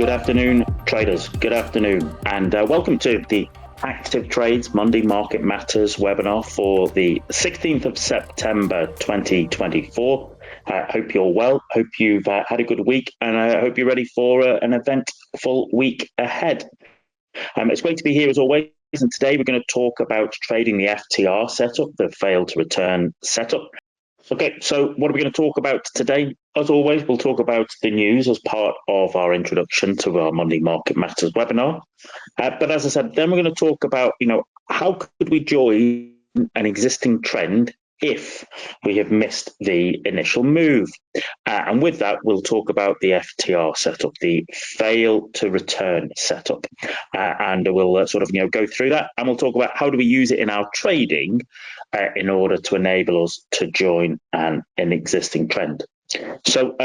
Good afternoon, traders. Good afternoon, and welcome to the ActivTrades Monday Market Matters webinar for the 16th of September 2024. Hope you're well. Hope you've had a good week, and I hope you're ready for an eventful week ahead. It's great to be here as always, and today we're going to talk about trading the FTR setup, the failed to return setup. Okay, so what are we going to talk about today? As always, we'll talk about the news as part of our introduction to our Monday Market Matters webinar. But as I said, then we're going to talk about, how could we join an existing trend if we have missed the initial move? And with that, we'll talk about the FTR setup, the fail to return setup. And we'll go through that, and we'll talk about how do we use it in our trading in order to enable us to join an existing trend. So,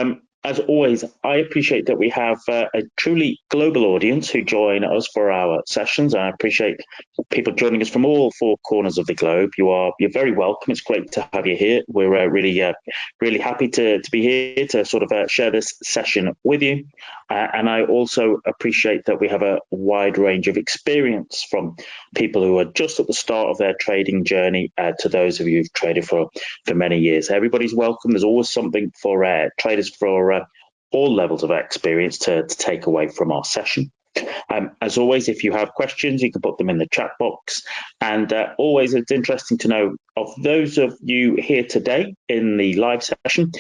as always, I appreciate that we have a truly global audience who join us for our sessions. I appreciate people joining us from all four corners of the globe. You're very welcome. It's great to have you here. We're really happy to be here to share this session with you. And I also appreciate that we have a wide range of experience, from people who are just at the start of their trading journey to those of you who've traded for many years. Everybody's welcome. There's always something for traders for all levels of experience to take away from our session. As always, if you have questions, you can put them in the chat box. And always, it's interesting to know, of those of you here today in the live session,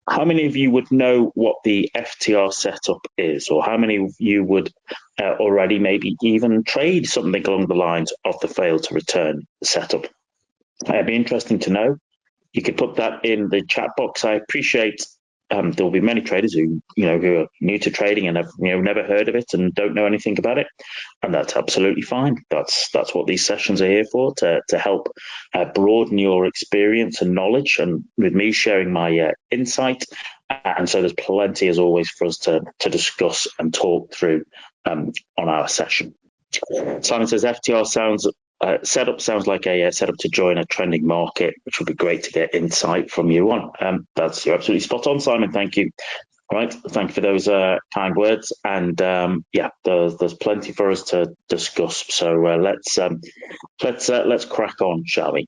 how many of you would know what the FTR setup is, or how many of you would already maybe even trade something along the lines of the fail to return setup? It'd be interesting to know. You could put that in the chat box. I appreciate there will be many traders who are new to trading and have never heard of it and don't know anything about it, and that's absolutely fine. That's what these sessions are here for, to help broaden your experience and knowledge, and with me sharing my insight. And so there's plenty, as always, for us to discuss and talk through on our session. Simon says FTR setup sounds like a setup to join a trending market, which would be great to get insight from you on. You're absolutely spot on, Simon. Thank you. All right, thank you for those kind words. And there's plenty for us to discuss. So let's crack on, shall we?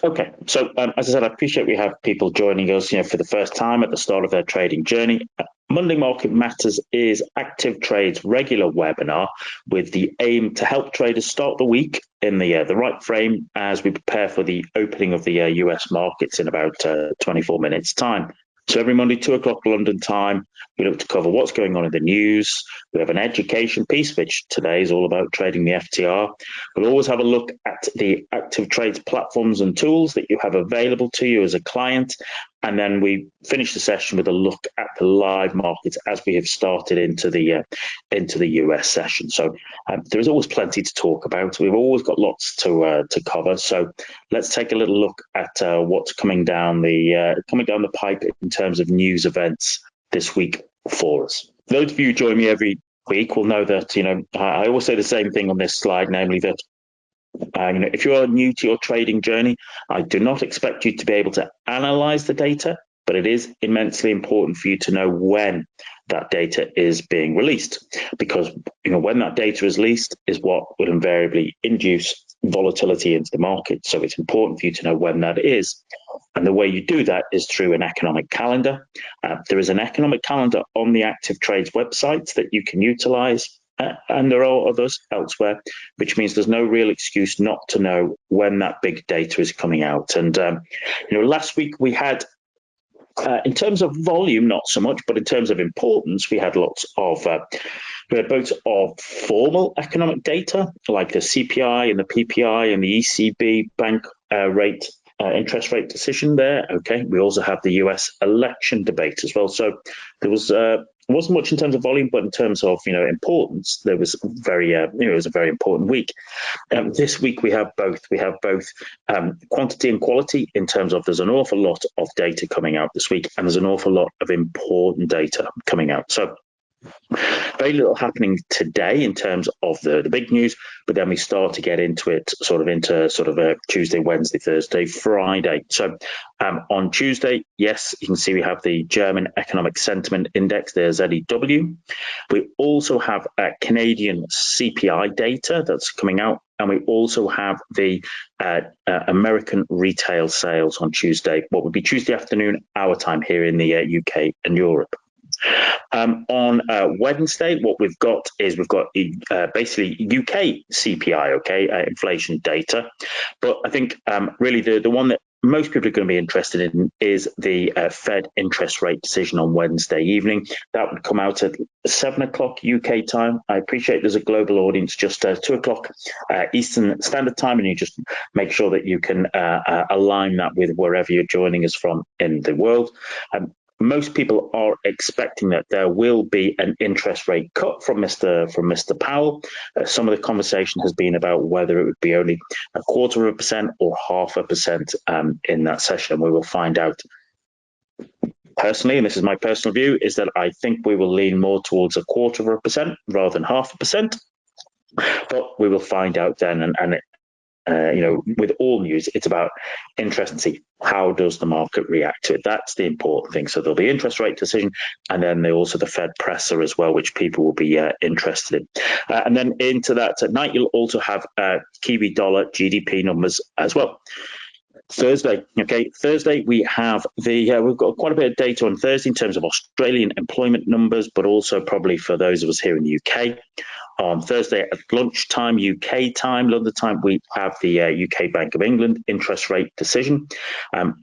Okay, so as I said, I appreciate we have people joining us, for the first time at the start of their trading journey. Monday Market Matters is ActivTrades' regular webinar with the aim to help traders start the week in the right frame as we prepare for the opening of the US markets in about 24 minutes' time. So every Monday, 2 o'clock London time, we look to cover what's going on in the news. We have an education piece, which today is all about trading the FTR. We'll always have a look at the ActivTrades platforms and tools that you have available to you as a client. And then we finish the session with a look at the live markets as we have started into the US session. So there is always plenty to talk about. We've always got lots to cover. So let's take a little look at what's coming down the pipe in terms of news events this week for us. Those of you who join me every week will know that I always say the same thing on this slide, namely that if you are new to your trading journey, I do not expect you to be able to analyze the data, but it is immensely important for you to know when that data is being released, because when that data is released is what will invariably induce volatility into the market. So it's important for you to know when that is. And the way you do that is through an economic calendar. There is an economic calendar on the ActivTrades website that you can utilize. And there are others elsewhere, which means there's no real excuse not to know when that big data is coming out. And, last week we had, in terms of volume, not so much, but in terms of importance, we had both of formal economic data, like the CPI and the PPI and the ECB bank interest rate decision there. Okay, we also have the US election debate as well. So there wasn't much in terms of volume, but in terms of importance, there was it was a very important week. This week we have both. We have both quantity and quality, in terms of there's an awful lot of data coming out this week, and there's an awful lot of important data coming out. So Very little happening today in terms of the big news, but then we start to get into it into a Tuesday, Wednesday, Thursday, Friday. So on Tuesday, yes, you can see we have the German Economic Sentiment Index, the ZEW. We also have Canadian CPI data that's coming out, and we also have the American retail sales on Tuesday, what would be Tuesday afternoon, our time here in the UK and Europe. On Wednesday, what we've got is basically UK CPI, inflation data. But I think really the one that most people are going to be interested in is the Fed interest rate decision on Wednesday evening. That would come out at 7 o'clock UK time. I appreciate there's a global audience, just 2 o'clock Eastern Standard Time, and you just make sure that you can align that with wherever you're joining us from in the world. Most people are expecting that there will be an interest rate cut from Mr. Powell. Some of the conversation has been about whether it would be only 0.25% or 0.5% in that session. We will find out. Personally, and this is my personal view, is that I think we will lean more towards 0.25% rather than 0.5%. But we will find out then, and with all news, it's about interest and see how does the market react to it. That's the important thing. So there'll be interest rate decision, and then also the Fed presser as well, which people will be interested in. And then into that at night, you'll also have Kiwi dollar GDP numbers as well. Thursday, we have we've got quite a bit of data on Thursday in terms of Australian employment numbers, but also probably for those of us here in the UK. On Thursday at lunchtime, UK time, London time, we have the UK Bank of England interest rate decision.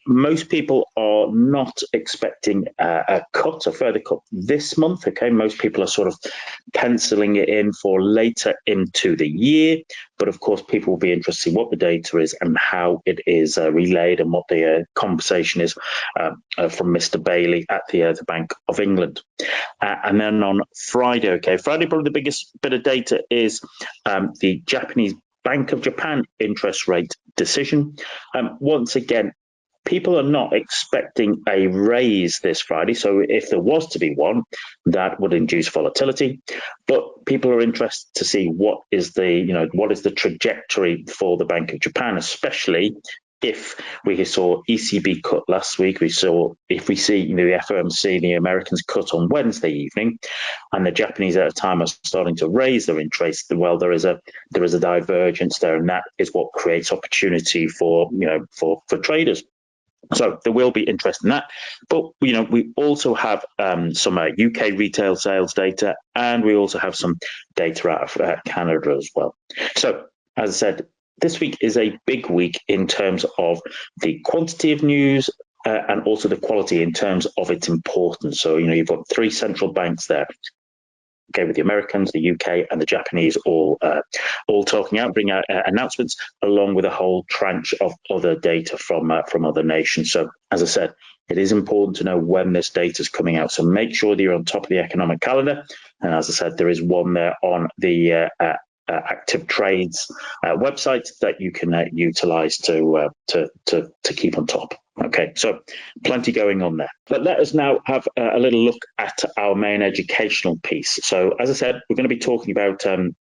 Most people are not expecting a further cut this month. Most people are sort of penciling it in for later into the year. But of course, people will be interested in what the data is and how it is relayed, and what the conversation is from Mr. Bailey at the Bank of England. And then on Friday, Friday, probably the biggest bit of data is the Japanese Bank of Japan interest rate decision. Once again, people are not expecting a raise this Friday. So if there was to be one, that would induce volatility. But people are interested to see what is the trajectory for the Bank of Japan, especially if we saw ECB cut last week. If we see the FOMC, the Americans cut on Wednesday evening, and the Japanese at a time are starting to raise their interest, well, there is a divergence there, and that is what creates opportunity for traders. So there will be interest in that. But, we also have some UK retail sales data, and we also have some data out of Canada as well. So, as I said, this week is a big week in terms of the quantity of news and also the quality in terms of its importance. So, you've got three central banks there. With the Americans, the UK, and the Japanese all talking out, bringing out announcements, along with a whole tranche of other data from other nations. So, as I said, it is important to know when this data is coming out. So make sure that you're on top of the economic calendar. And as I said, there is one there on the ActivTrades website that you can utilize to keep on top. Okay, so plenty going on there. But let us now have a little look at our main educational piece. So as I said, we're going to be talking about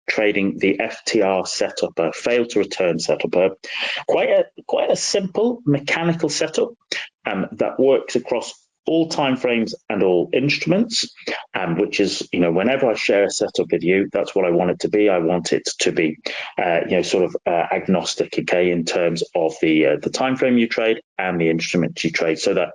trading the FTR setup, a fail to return setup, quite a simple mechanical setup that works across all timeframes and all instruments, which is, whenever I share a setup with you, that's what I want it to be. I want it to be, agnostic, in terms of the time frame you trade and the instrument you trade, so that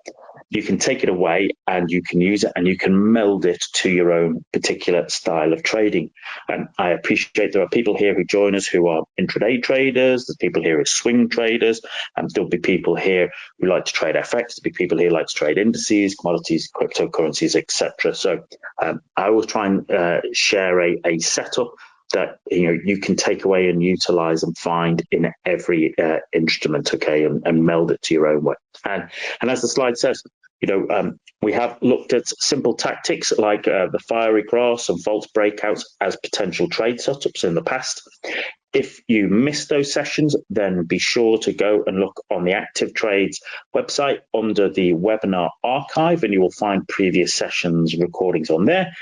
you can take it away and you can use it and you can meld it to your own particular style of trading. And I appreciate there are people here who join us who are intraday traders. There's people here who are swing traders, and there'll be people here who like to trade FX. There'll be people here who like to trade indices, commodities, cryptocurrencies, etc. So I always try and share a setup that you can take away and utilize and find in every instrument, and meld it to your own way. And as the slide says, we have looked at simple tactics like the fiery cross and false breakouts as potential trade setups in the past. If you missed those sessions, then be sure to go and look on the ActivTrades website under the webinar archive, and you will find previous sessions recordings on there.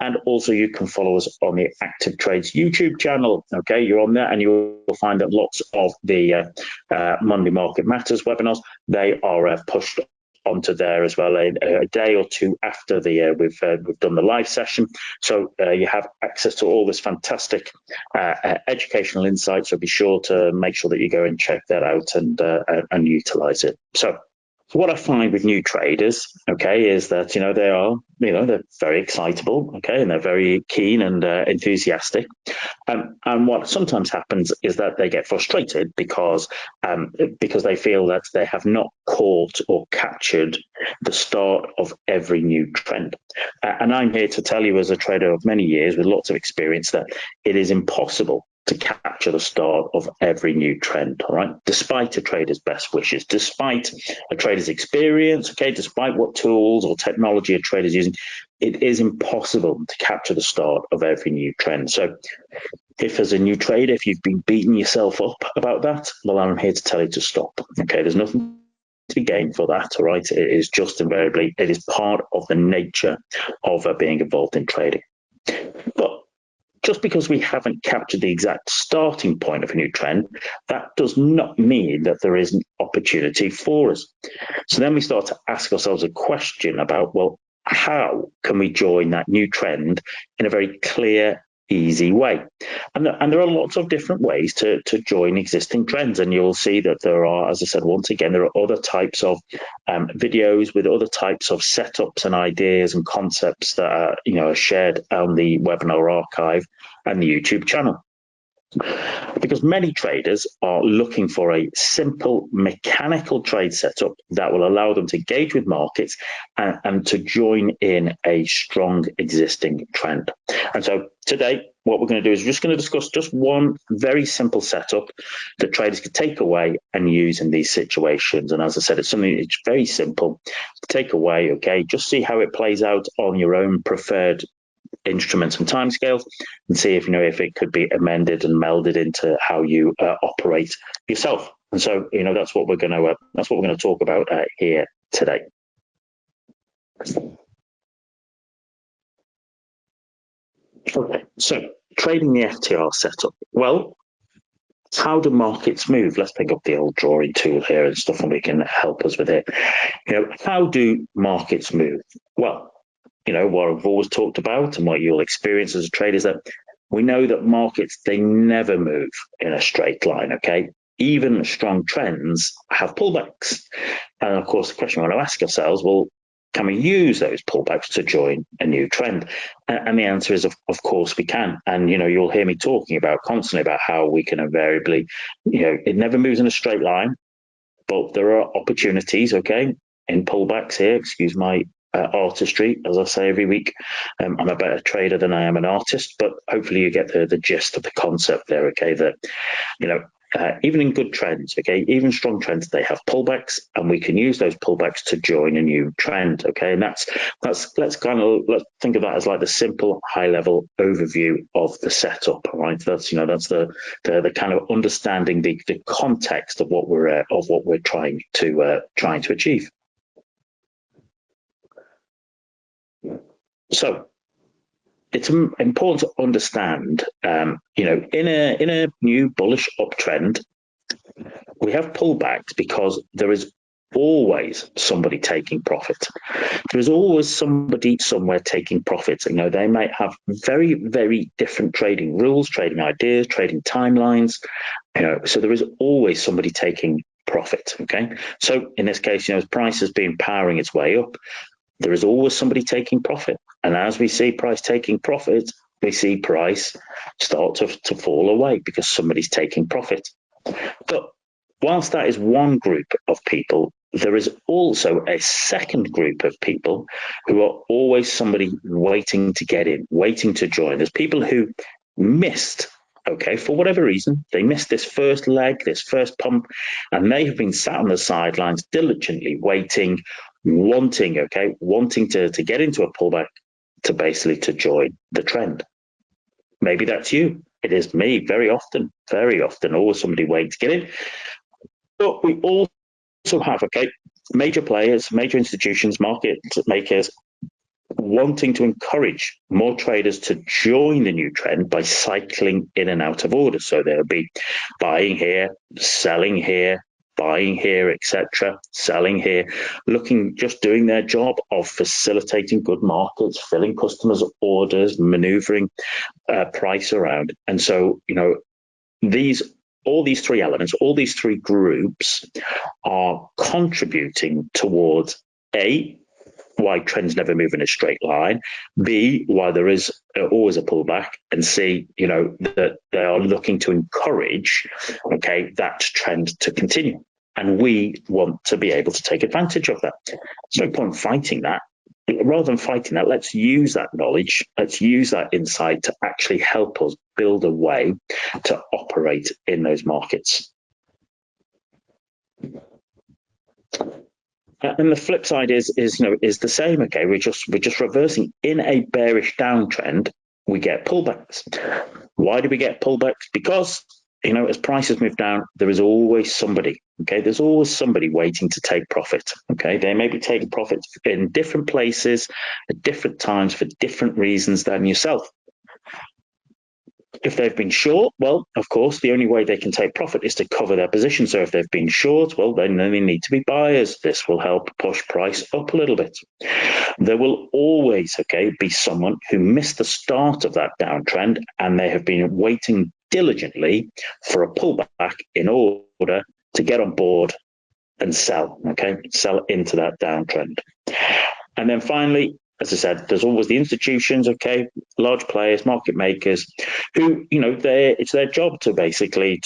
And also you can follow us on the ActivTrades YouTube channel. Okay, you're on there and you'll find that lots of the Monday Market Matters webinars, they are pushed onto there as well a day or two after the we've done the live session, so you have access to all this fantastic educational insight. So be sure to make sure that you go and check that out and utilize it. So what I find with new traders, okay, is that they're very excitable, okay, and they're very keen and enthusiastic. And what sometimes happens is that they get frustrated because they feel that they have not caught or captured the start of every new trend. And I'm here to tell you, as a trader of many years with lots of experience, that it is impossible to capture the start of every new trend, all right? Despite a trader's best wishes, despite a trader's experience, okay, despite what tools or technology a trader's using, it is impossible to capture the start of every new trend. So if as a new trader, if you've been beating yourself up about that, well, I'm here to tell you to stop. Okay, there's nothing to be gained for that, all right? It is just invariably, it is part of the nature of being involved in trading. But just because we haven't captured the exact starting point of a new trend, that does not mean that there isn't opportunity for us. So then we start to ask ourselves a question about, well, how can we join that new trend in a very clear, easy way? And there are lots of different ways to join existing trends. And you'll see that there are, as I said, once again, there are other types of videos with other types of setups and ideas and concepts that are shared on the webinar archive and the YouTube channel. Because many traders are looking for a simple mechanical trade setup that will allow them to engage with markets and to join in a strong existing trend. And so today, what we're going to do is we're just going to discuss just one very simple setup that traders can take away and use in these situations. And as I said, it's something that's very simple to take away, okay? Just see how it plays out on your own preferred instruments and timescales, and see if it could be amended and melded into how you operate yourself. And so that's what we're going to talk about here today. Okay, so trading the FTR setup. Well, how do markets move? Let's pick up the old drawing tool here and stuff, and we can help us with it. How do markets move? Well, what I've always talked about and what you'll experience as a trader is that we know that markets, they never move in a straight line, okay? Even strong trends have pullbacks. And of course, the question we want to ask ourselves, well, can we use those pullbacks to join a new trend? And the answer is, of course, we can. And, you'll hear me talking about constantly about how we can invariably, it never moves in a straight line, but there are opportunities, okay, in pullbacks here, excuse my artistry, as I say every week. I'm a better trader than I am an artist, but hopefully you get the gist of the concept there, okay, that, even in good trends, okay, even strong trends, they have pullbacks, and we can use those pullbacks to join a new trend, okay? And let's think of that as like the simple high level overview of the setup, right? That's the kind of understanding the context of what we're trying to achieve. So it's important to understand, in a new bullish uptrend, we have pullbacks because there is always somebody taking profit. There is always somebody somewhere taking profits. They might have very, very different trading rules, trading ideas, trading timelines. So there is always somebody taking profit. Okay. So in this case, as price has been powering its way up, there is always somebody taking profit. And as we see price taking profit, we see price start to fall away because somebody's taking profit. But whilst that is one group of people, there is also a second group of people who are always somebody waiting to get in, waiting to join. There's people who missed, okay, for whatever reason, they missed this first leg, this first pump, and they have been sat on the sidelines diligently waiting, wanting to get into a pullback to basically to join the trend. Maybe that's you. It is me very often, always somebody waiting to get in. But we also have, major players, major institutions, market makers wanting to encourage more traders to join the new trend by cycling in and out of order. So they'll be buying here, selling here, buying here, etc., selling here, just doing their job of facilitating good markets, filling customers' orders, maneuvering price around. And so, all these three elements, all these three groups are contributing towards why trends never move in a straight line, B, why there is always a pullback, and C, that they are looking to encourage, that trend to continue. And we want to be able to take advantage of that. There's no point fighting that. Rather than fighting that, let's use that knowledge, let's use that insight to actually help us build a way to operate in those markets. And the flip side is the same. Okay, we're just reversing in a bearish downtrend. We get pullbacks. Why do we get pullbacks? Because as prices move down, there is always somebody. Okay, there's always somebody waiting to take profit. Okay, they may be taking profits in different places at different times for different reasons than yourself. If they've been short, well, of course, the only way they can take profit is to cover their position. So if they've been short, well, then they need to be buyers. This will help push price up a little bit. There will always, be someone who missed the start of that downtrend, and they have been waiting diligently for a pullback in order to get on board and sell, sell into that downtrend. And then finally, as I said, there's always the institutions, large players, market makers, who, it's their job to basically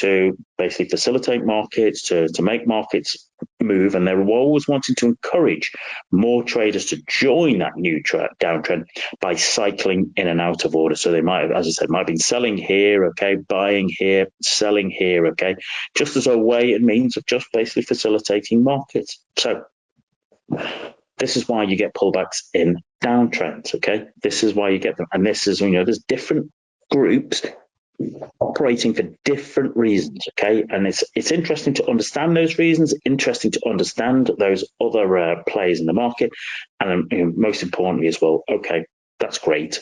facilitate markets, to make markets move, and they're always wanting to encourage more traders to join that new downtrend by cycling in and out of order. So they might have, as I said, might have been selling here, buying here, selling here, just as a way and means of just basically facilitating markets. So this is why you get pullbacks in downtrends, This is why you get them. And this is, there's different groups operating for different reasons, And it's interesting to understand those reasons, interesting to understand those other players in the market. And most importantly as well, that's great.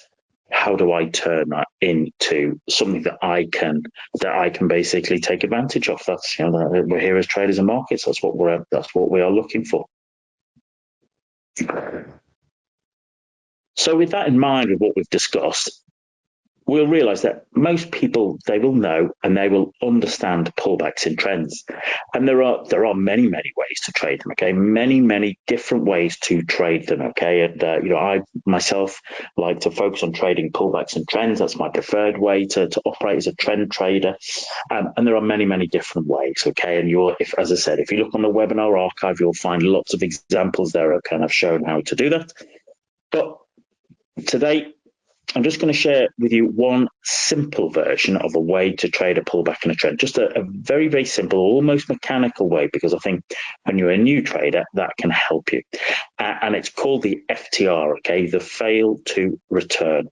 How do I turn that into something that I can basically take advantage of? That's, we're here as traders and markets. That's what we are looking for. So with that in mind, with what we've discussed, we'll realize that most people, they will know and they will understand pullbacks in trends. And there are many ways to trade them, many different ways to trade them, And, I myself like to focus on trading pullbacks and trends. That's my preferred way to operate as a trend trader. And there are many different ways, And as I said, if you look on the webinar archive, you'll find lots of examples there, I've shown how to do that. But today, I'm just going to share with you one simple version of a way to trade a pullback in a trend. Just a very, very simple, almost mechanical way, because I think when you're a new trader, that can help you. And it's called the FTR, the fail to return.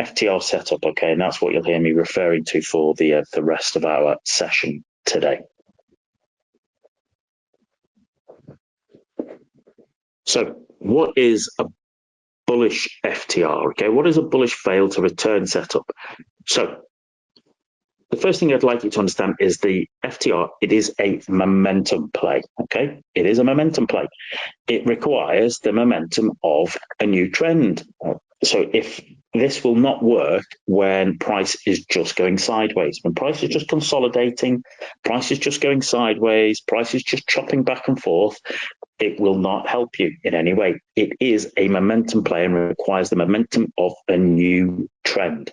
FTR setup, and that's what you'll hear me referring to for the rest of our session today. So what is a bullish FTR? What is a bullish fail to return setup? So the first thing I'd like you to understand is the FTR. It is a momentum play. It is a momentum play. It requires the momentum of a new trend. So if this will not work when price is just going sideways, when price is just consolidating, price is just going sideways, price is just chopping back and forth, it will not help you in any way. It is a momentum play and requires the momentum of a new trend.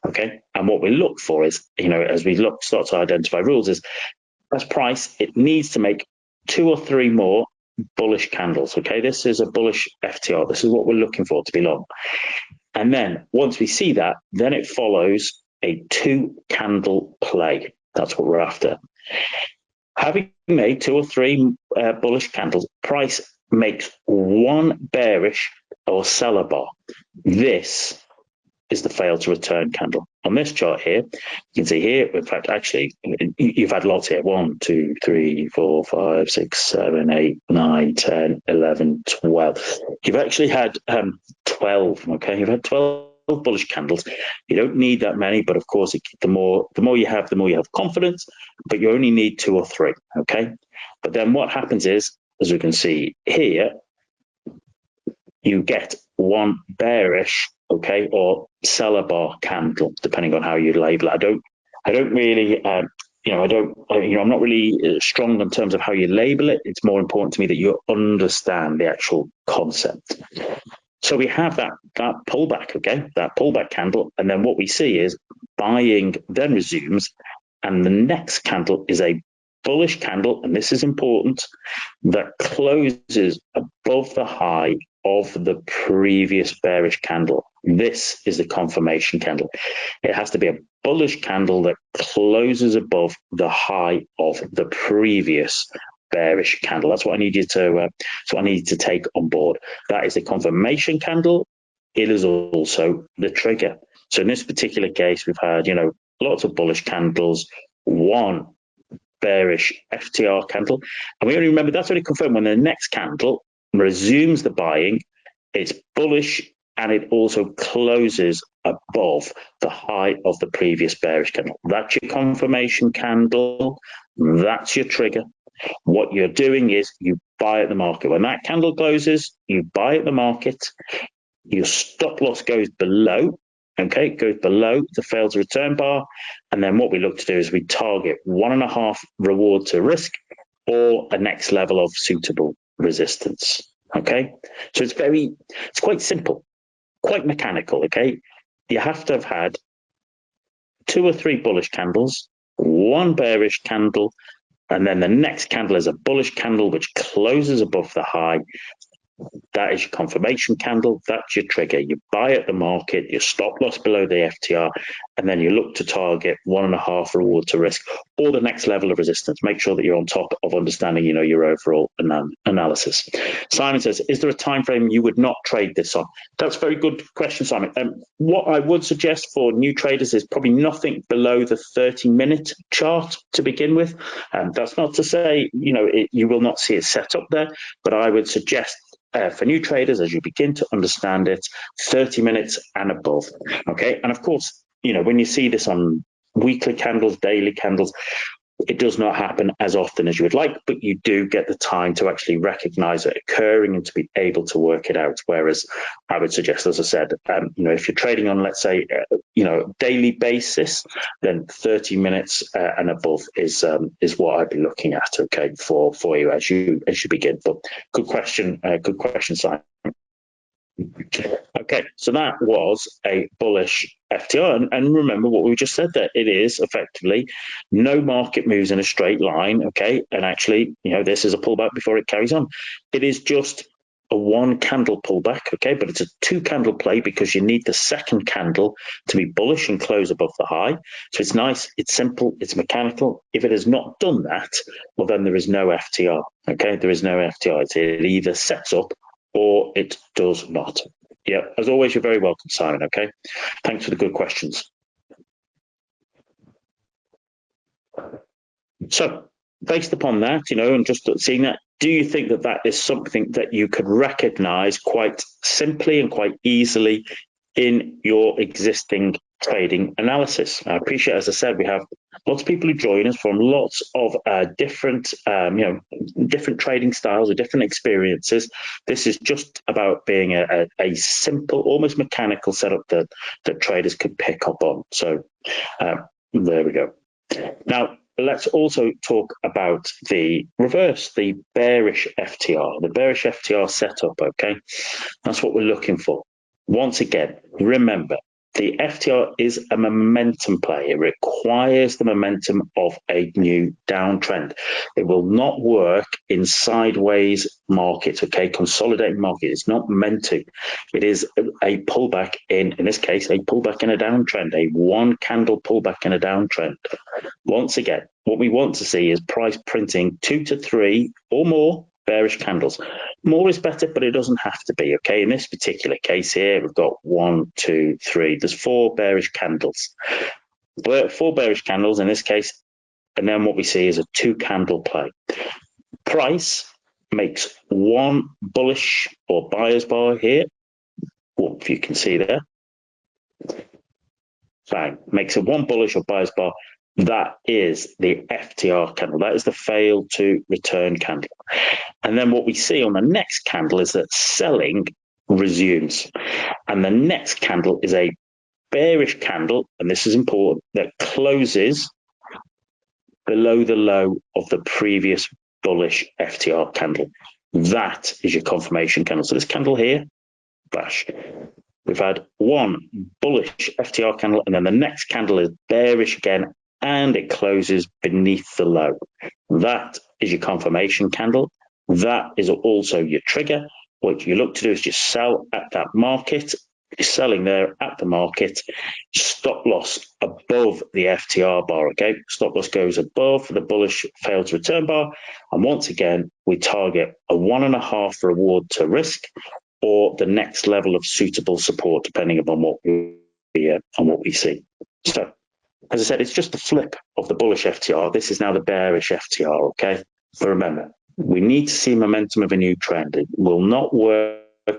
And what we look for is, as we start to identify rules, is as price, it needs to make 2 or 3 more bullish candles. This is a bullish FTR. This is what we're looking for to be long. And then once we see that, then it follows a 2-candle play. That's what we're after. Having made 2 or 3 bullish candles, price makes 1 bearish or seller bar. This is the fail to return candle. On this chart here, you can see here, in fact, actually, you've had lots here. 1, 2, 3, 4, 5, 6, 7, 8, 9, 10, 11, 12. You've actually had 12, okay? You've had 12 bullish candles. You don't need that many, but of course, the more you have, the more you have confidence, but you only need 2 or 3, okay? But then what happens is, as we can see here, you get one bearish, okay, or seller bar candle, depending on how you label it. I don't really, I'm not really strong in terms of how you label it. It's more important to me that you understand the actual concept. So we have that pullback, okay, that pullback candle, and then what we see is buying then resumes, and the next candle is a bullish candle, and this is important, that closes above the high of the previous bearish candle. This is the confirmation candle. It has to be a bullish candle that closes above the high of the previous bearish candle. That's what I need you to take on board. That is the confirmation candle. It is also the trigger. So in this particular case, we've had, lots of bullish candles, one bearish FTR candle, and we only remember that's only confirmed when the next candle resumes the buying. It's bullish, and it also closes above the high of the previous bearish candle. That's your confirmation candle. That's your trigger. What you're doing is you buy at the market. When that candle closes, you buy at the market. Your stop loss goes below. Okay, goes below the fail to return bar, and then what we look to do is we target 1.5 reward to risk, or a next level of suitable resistance. Okay, so it's quite simple, quite mechanical. Okay, you have to have had 2 or 3 bullish candles, one bearish candle, and then the next candle is a bullish candle which closes above the high. That is your confirmation candle. That's your trigger. You buy at the market, your stop loss below the FTR, and then you look to target 1.5 reward to risk, or the next level of resistance. Make sure that you're on top of understanding, your overall analysis. Simon says, is there a time frame you would not trade this on? That's a very good question, Simon. What I would suggest for new traders is probably nothing below the 30-minute chart to begin with. That's not to say, you will not see it set up there, but I would suggest for new traders, as you begin to understand it, 30 minutes and above. Okay. And of course, when you see this on weekly candles, daily candles, it does not happen as often as you would like, but you do get the time to actually recognize it occurring and to be able to work it out. Whereas I would suggest, as I said, if you're trading on, let's say, daily basis, then 30 minutes and above is what I'd be looking at. Okay, for you as you begin. But good question, Simon. Okay, so that was a bullish FTR. And remember what we just said there. It is effectively no market moves in a straight line, okay? And actually, this is a pullback before it carries on. It is just a 1 candle pullback, okay? But it's a 2 candle play because you need the second candle to be bullish and close above the high. So it's nice, it's simple, it's mechanical. If it has not done that, well, then there is no FTR, okay? There is no FTR. It either sets up or it does not. Yeah, as always, you're very welcome, Simon, okay? Thanks for the good questions. So, based upon that, and just seeing that, do you think that that is something that you could recognize quite simply and quite easily in your existing trading analysis? I appreciate, as I said, we have lots of people who join us from lots of different trading styles or different experiences. This is just about being a simple, almost mechanical setup that traders could pick up on. So there we go. Now, let's also talk about the reverse, the bearish FTR, the bearish FTR setup, okay? That's what we're looking for. Once again, remember, the FTR is a momentum play. It requires the momentum of a new downtrend. It will not work in sideways markets, okay? Consolidating market. It's not meant to. It is a pullback in this case, a pullback in a downtrend, a 1 candle pullback in a downtrend. Once again, what we want to see is price printing 2 to 3 or more bearish candles. More is better, but it doesn't have to be, okay? In this particular case here, we've got 1, 2, 3. There's 4 bearish candles. 4 bearish candles in this case, and then what we see is a 2-candle play. Price makes 1 bullish or buyer's bar here. Well, if you can see there. Bang, makes a 1 bullish or buyer's bar. That is the FTR candle. That is the fail to return candle. And then what we see on the next candle is that selling resumes. And the next candle is a bearish candle, and this is important, that closes below the low of the previous bullish FTR candle. That is your confirmation candle. So this candle here, bash. We've had 1 bullish FTR candle, and then the next candle is bearish again, and it closes beneath the low. That is your confirmation candle. That is also your trigger. What you look to do is just sell at that market. You're selling there at the market. Stop loss above the FTR bar, okay? Stop loss goes above the bullish failed to return bar. And once again, we target a 1.5 reward to risk, or the next level of suitable support, depending upon what we see. So, as I said, it's just the flip of the bullish FTR. This is now the bearish FTR, okay? But remember, we need to see momentum of a new trend. It will not work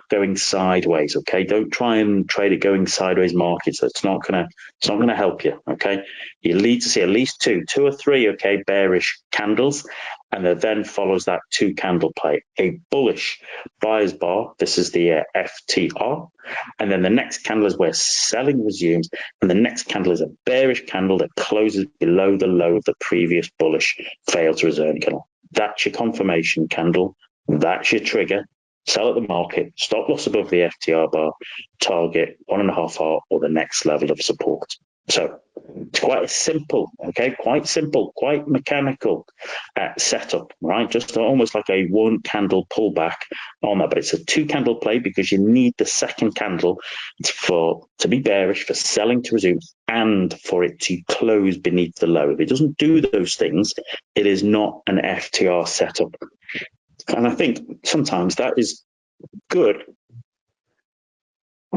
going sideways, okay? Don't try and trade it going sideways markets. It's not gonna help you, okay? You need to see at least two or three, okay, bearish candles, and then follows that 2-candle play. A bullish buyer's bar, this is the FTR, and then the next candle is where selling resumes, and the next candle is a bearish candle that closes below the low of the previous bullish failed to return candle. That's your confirmation candle. That's your trigger. Sell at the market, stop loss above the FTR bar, target 1.5 R or the next level of support. So it's quite a simple, okay, quite simple, quite mechanical setup, right? Just almost like a 1-candle pullback on that, but it's a 2-candle play because you need the second candle to be bearish, for selling to resume, and for it to close beneath the low. If it doesn't do those things, it is not an FTR setup. And I think sometimes that is good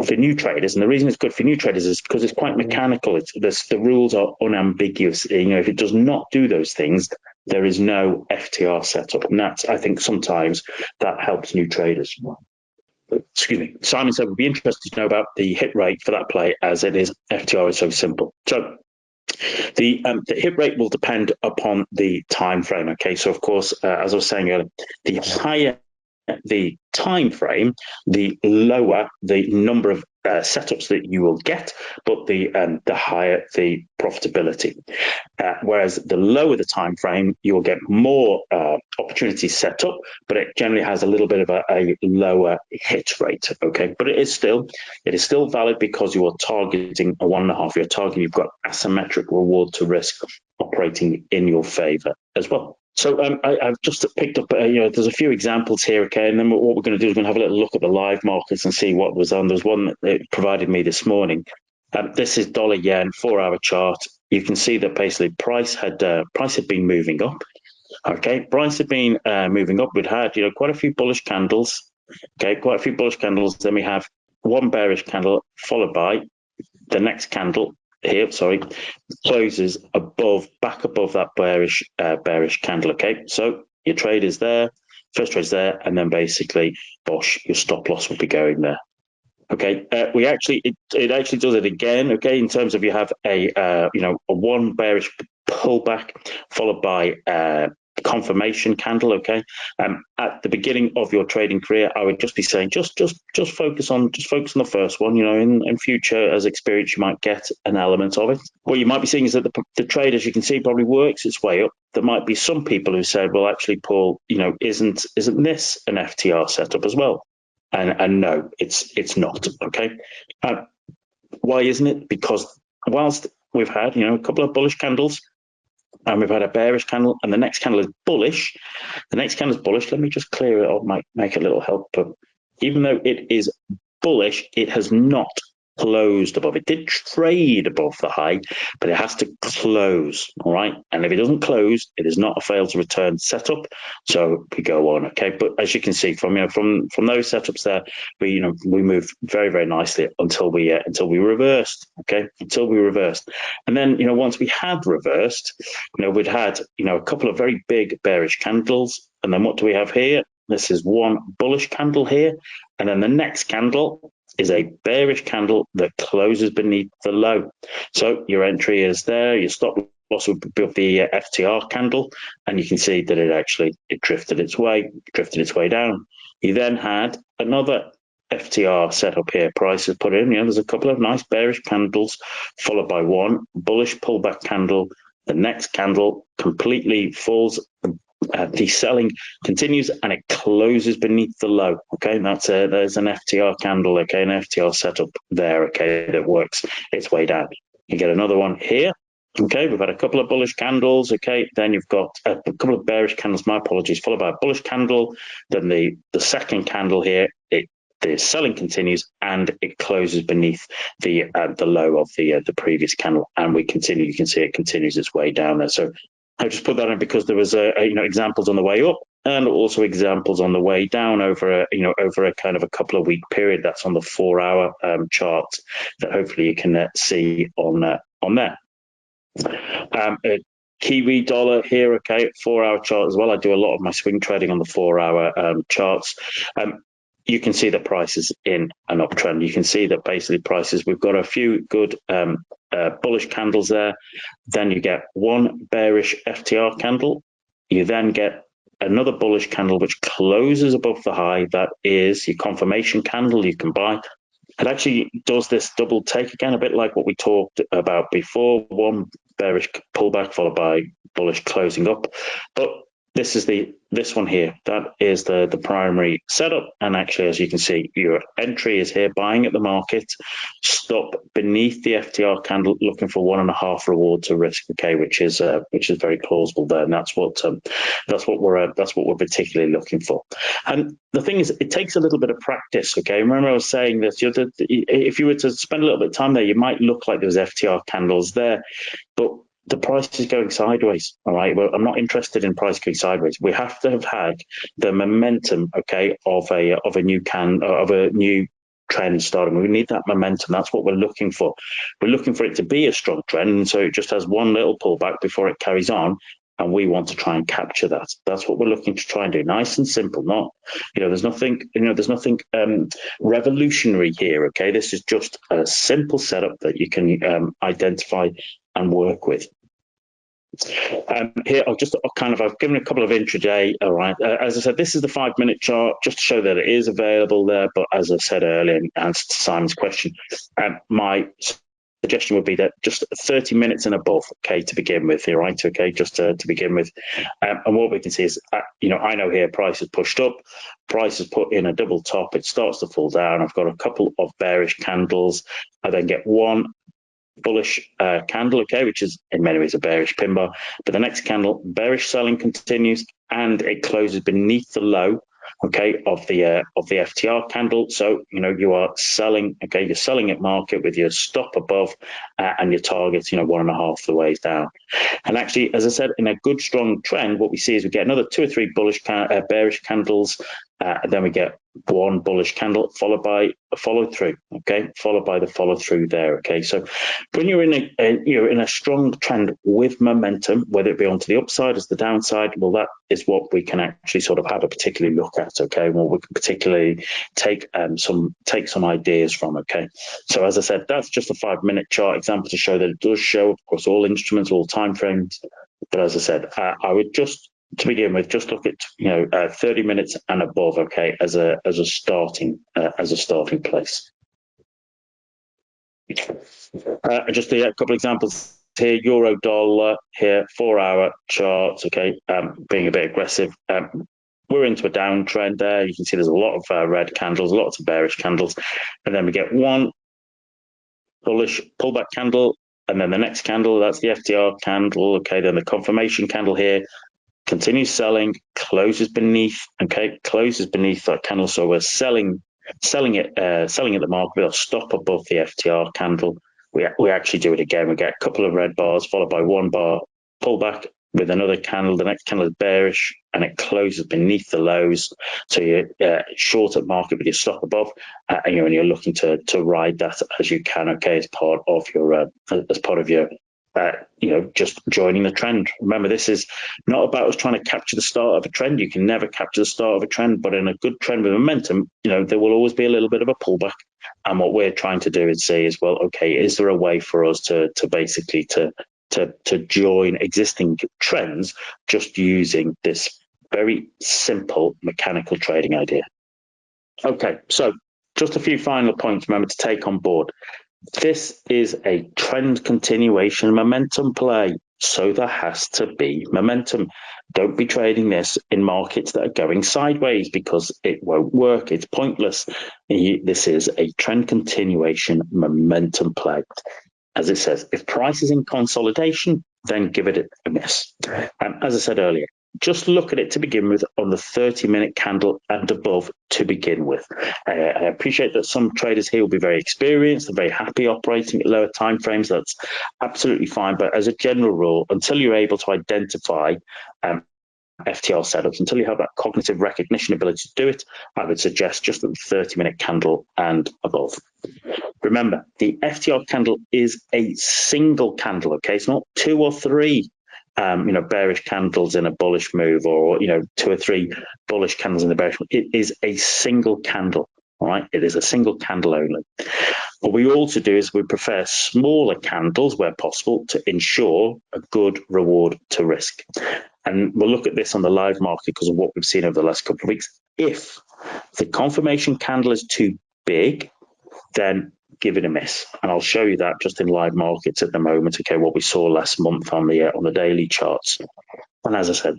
for new traders. And the reason it's good for new traders is because it's quite mechanical. The rules are unambiguous. You know, if it does not do those things, there is no FTR setup. And that's, I think, sometimes that helps new traders. Excuse me. Simon said we'd be interested to know about the hit rate for that play, as it is FTR is so simple. So the hit rate will depend upon the time frame. Okay, so of course, as I was saying earlier, the higher the time frame, the lower the number of setups that you will get, but the higher the profitability. Whereas the lower the time frame, you will get more opportunities set up, but it generally has a little bit of a lower hit rate. Okay, but it is still valid because you are targeting a 1.5. You've got asymmetric reward to risk operating in your favor as well. So I've just picked up, there's a few examples here, okay, and then what we're going to do is we're going to have a little look at the live markets and see what was on. There's one that it provided me this morning. This is dollar yen 4-hour chart. You can see that basically price had been moving up. Okay, price had been moving up. We'd had quite a few bullish candles. Okay, quite a few bullish candles. Then we have one bearish candle followed by the next candle here, closes back above that bearish candle. Okay, so your trade is there, first trade is there, and then basically, bosh, your stop loss will be going there. Okay, it actually does it again. Okay, in terms of you have a one bearish pullback followed by confirmation candle. Okay, at the beginning of your trading career, I would just be saying just focus on the first one. In future as experience, you might get an element of it. What you might be seeing is that the trade, as you can see, probably works its way up. There might be some people who said, well, actually, Paul, isn't this an FTR setup as well? And no, it's not. Okay, why isn't it? Because whilst we've had a couple of bullish candles, and we've had a bearish candle, and the next candle is bullish. The next candle is bullish. Let me just clear it up, might make a little help. But even though it is bullish, it has not closed above. It did trade above the high, but it has to close, all right? And if it doesn't close, it is not a fail to return setup. So we go on, okay? But as you can see from those setups there, we moved very, very nicely until we reversed, okay? Until we reversed. And then, once we had reversed, we'd had, a couple of very big bearish candles. And then what do we have here? This is one bullish candle here. And then the next candle is a bearish candle that closes beneath the low. So your entry is there, your stop loss will be the FTR candle, and you can see that it drifted its way down. You then had another FTR setup here, prices put in. There's a couple of nice bearish candles, followed by one bullish pullback candle. The next candle completely falls. The selling continues and it closes beneath the low. Okay, there's an FTR candle. Okay, an FTR setup there. Okay, that works its way down. You get another one here. Okay, we've had a couple of bullish candles. Okay, then you've got a couple of bearish candles. My apologies, followed by a bullish candle. Then the second candle here. The selling continues and it closes beneath the low of the previous candle, and we continue. You can see it continues its way down there. So I just put that in because there was examples on the way up and also examples on the way down over a kind of a couple of week period. That's on the 4-hour chart that hopefully you can see on there. Kiwi dollar here, okay, 4-hour chart as well. I do a lot of my swing trading on the 4-hour charts. You can see the prices in an uptrend. You can see that basically prices, we've got a few good bullish candles there. Then you get one bearish FTR candle. You then get another bullish candle which closes above the high. That is your confirmation candle you can buy. It actually does this double take again, a bit like what we talked about before. One bearish pullback followed by bullish closing up. But this one here, that is the primary setup. And actually, as you can see, your entry is here, buying at the market, stop beneath the FTR candle, looking for 1.5 reward to risk, okay, which is very plausible there. And that's what we're particularly looking for. And the thing is, it takes a little bit of practice, okay? Remember I was saying that if you were to spend a little bit of time there, you might look like there's FTR candles there, but the price is going sideways. All right. Well, I'm not interested in price going sideways. We have to have had the momentum, okay, of a new trend starting. We need that momentum. That's what we're looking for. We're looking for it to be a strong trend, and so it just has one little pullback before it carries on. And we want to try and capture that. That's what we're looking to try and do. Nice and simple. Not, there's nothing revolutionary here. Okay, this is just a simple setup that you can identify and work with. Here, I've given a couple of intraday. All right, as I said, this is the 5-minute chart just to show that it is available there. But as I said earlier, in answer to Simon's question, my suggestion would be that just 30 minutes and above, okay, to begin with here, right? Okay, just to begin with. And what we can see is, I know here price is pushed up, price is put in a double top, it starts to fall down. I've got a couple of bearish candles. I then get one bullish candle, okay, which is in many ways a bearish pin bar. But the next candle, bearish selling continues, and it closes beneath the low, okay, of the FTR candle. So you are selling, okay, you're selling at market with your stop above and your target, 1.5 the ways down. And actually, as I said, in a good strong trend, what we see is we get another 2 or 3 bearish candles. And then we get one bullish candle followed by a follow through, okay, followed by the follow through there, okay. So when you're in a strong trend with momentum, whether it be onto the upside as the downside, well, that is what we can actually sort of have a particularly look at, okay. Well, we can particularly take some ideas from, okay. So as I said, that's just a 5-minute chart example to show that it does show, of course, all instruments, all time frames. But as I said, I would just, to begin with, just look at 30 minutes and above, okay, as a starting place. Just a couple of examples here. Euro dollar here, 4-hour charts, okay, being a bit aggressive. We're into a downtrend there. You can see there's a lot of red candles, lots of bearish candles, and then we get one bullish pullback candle, and then the next candle, that's the FTR candle, okay, then the confirmation candle here. Continues selling, closes beneath that candle. So we're selling selling it at the market with a stop above the FTR candle. We actually do it again. We get a couple of red bars followed by one bar pullback with another candle. The next candle is bearish and it closes beneath the lows. So you're short at market with your stop above, and you're looking to ride that as you can. Okay, as part of your just joining the trend. Remember, this is not about us trying to capture the start of a trend. You can never capture the start of a trend, but in a good trend with momentum, there will always be a little bit of a pullback. And what we're trying to do is say, well, okay, is there a way for us to basically join existing trends just using this very simple mechanical trading idea? Okay, so just a few final points, remember, to take on board. This is a trend continuation momentum play, so there has to be momentum. Don't be trading this in markets that are going sideways because it won't work. It's pointless. This is a trend continuation momentum play. As it says, if price is in consolidation, then give it a miss. As I said earlier, just look at it to begin with on the 30-minute candle and above to begin with. I appreciate that some traders here will be very experienced and very happy operating at lower time frames. That's absolutely fine. But as a general rule, until you're able to identify FTR setups, until you have that cognitive recognition ability to do it, I would suggest just a 30-minute candle and above. Remember, the FTR candle is a single candle, okay? It's not two or three bearish candles in a bullish move, or two or three bullish candles in the bearish move. It is a single candle. All right, it is a single candle only. What we also do is we prefer smaller candles where possible to ensure a good reward to risk. And we'll look at this on the live market because of what we've seen over the last couple of weeks. If the confirmation candle is too big, then give it a miss. And I'll show you that just in live markets at the moment, okay, what we saw last month on the daily charts. And as I said,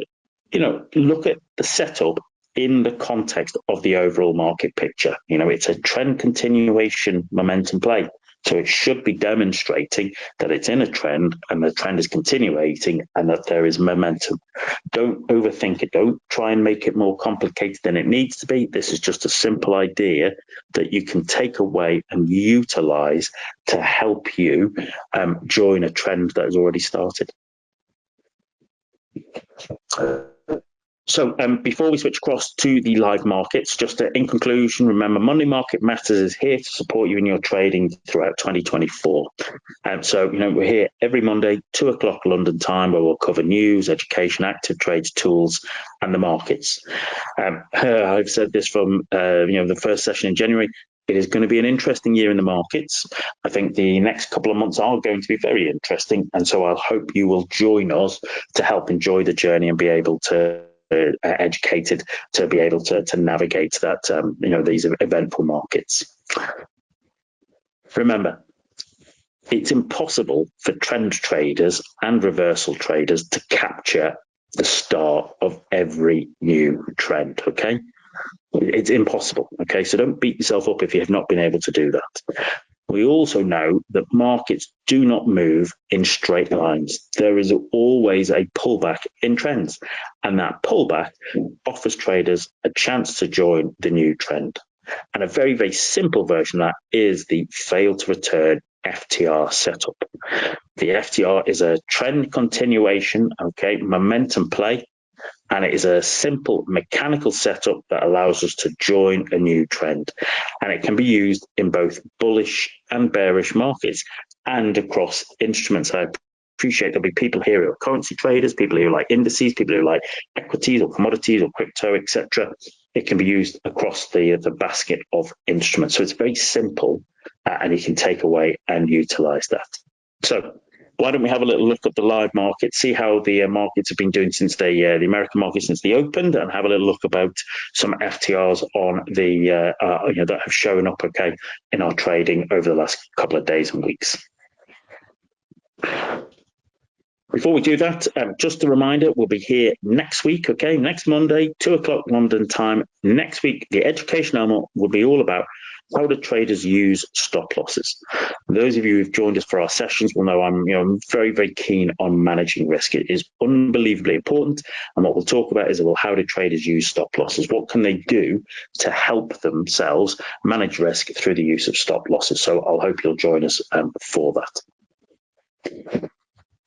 look at the setup in the context of the overall market picture. It's a trend continuation momentum play. So it should be demonstrating that it's in a trend and the trend is continuating and that there is momentum. Don't overthink it. Don't try and make it more complicated than it needs to be. This is just a simple idea that you can take away and utilize to help you join a trend that has already started. So before we switch across to the live markets, just in conclusion, remember, Monday Market Matters is here to support you in your trading throughout 2024. So, we're here every Monday, 2 o'clock London time, where we'll cover news, education, active trades, tools, and the markets. I've said this from, the first session in January. It is going to be an interesting year in the markets. I think the next couple of months are going to be very interesting. And so I'll hope you will join us to help enjoy the journey and be able to educated to be able to navigate that these eventful markets. Remember, it's impossible for trend traders and reversal traders to capture the start of every new trend. Okay, it's impossible. Okay, so don't beat yourself up if you have not been able to do that. We also know that markets do not move in straight lines. There is always a pullback in trends, and that pullback offers traders a chance to join the new trend. And a very, very simple version of that is the fail to return FTR setup. The FTR is a trend continuation, okay, momentum play, and it is a simple mechanical setup that allows us to join a new trend. And it can be used in both bullish and bearish markets and across instruments. I appreciate there'll be people here who are currency traders, people who like indices, people who like equities or commodities or crypto, etc. It can be used across the basket of instruments. So it's very simple, and you can take away and utilize that. So why don't we have a little look at the live market, see how the markets have been doing since the American market since they opened, and have a little look about some FTRs on the that have shown up okay in our trading over the last couple of days and weeks. Before we do that, just a reminder, we'll be here next week, okay, next Monday, 2 o'clock London time. Next week, the education element will be all about how do traders use stop losses? Those of you who've joined us for our sessions will know I'm very, very keen on managing risk. It is unbelievably important. And what we'll talk about is, well, how do traders use stop losses? What can they do to help themselves manage risk through the use of stop losses? So I'll hope you'll join us for that.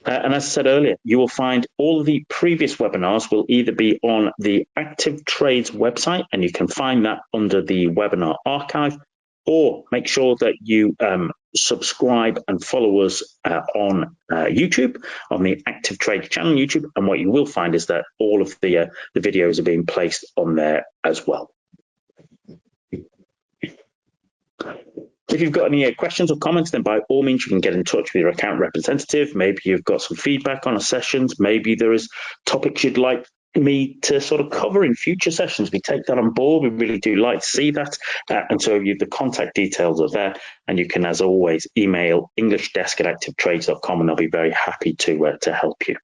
And as I said earlier, you will find all of the previous webinars will either be on the ActivTrades website, and you can find that under the webinar archive, or make sure that you subscribe and follow us on YouTube, on the ActivTrades channel on YouTube. And what you will find is that all of the videos are being placed on there as well. If you've got any questions or comments, then by all means, you can get in touch with your account representative. Maybe you've got some feedback on our sessions. Maybe there is topics you'd like me to sort of cover in future sessions. We take that on board. We really do like to see that. And so the contact details are there. And you can, as always, email englishdesk@activetrades.com, and they'll be very happy to help you.